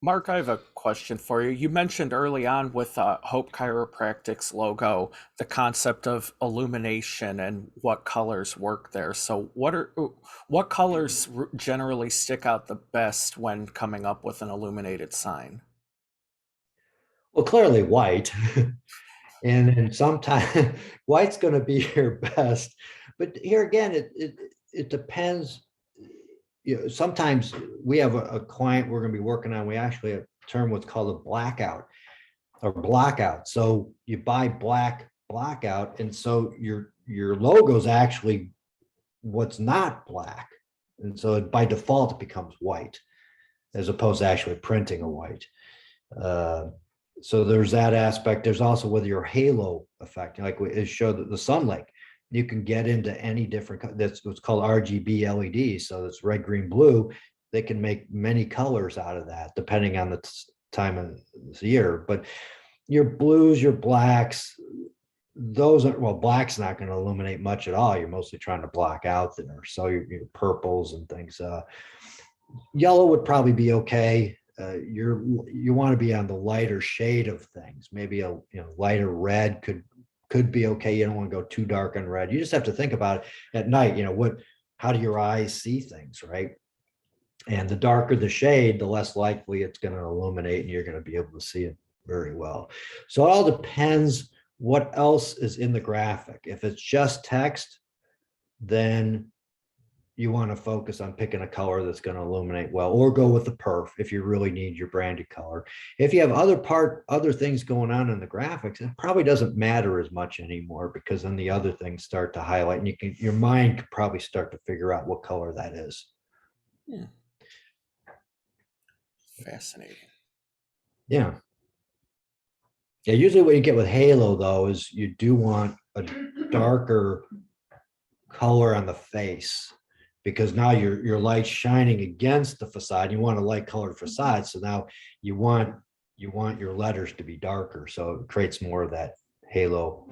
Mark, I have a question for you. You mentioned early on with Hope Chiropractic's logo the concept of illumination and what colors work there. So, what colors generally stick out the best when coming up with an illuminated sign? Well, clearly white, and then sometimes white's going to be your best. But here again, it depends. Sometimes we have a client we're going to be working on. We actually have a term what's called a blackout or blackout. So you buy black blackout, and so your logo is actually what's not black, and so by default it becomes white as opposed to actually printing a white. Uh, so there's that aspect. There's also with your halo effect, like it showed that the sunlight, you can get into any different, that's what's called RGB LEDs. So it's red, green, blue. They can make many colors out of that depending on the time of the year. But your blues, your blacks, those are, well, black's not going to illuminate much at all. You're mostly trying to block out there. So your purples and things. Yellow would probably be okay. You want to be on the lighter shade of things. Maybe a lighter red could be okay. You don't want to go too dark on red. You just have to think about it at night. How do your eyes see things, right? And the darker the shade, the less likely it's going to illuminate, and you're going to be able to see it very well. So it all depends what else is in the graphic. If it's just text, then you want to focus on picking a color that's going to illuminate well, or go with the perf if you really need your branded color. If you have other things going on in the graphics, it probably doesn't matter as much anymore, because then the other things start to highlight, and your mind could probably start to figure out what color that is. Hmm, fascinating. Yeah. Yeah. Usually what you get with halo though is you do want a darker color on the face, because now your light's shining against the facade. You want a light colored facade, so now you want your letters to be darker, so it creates more of that halo.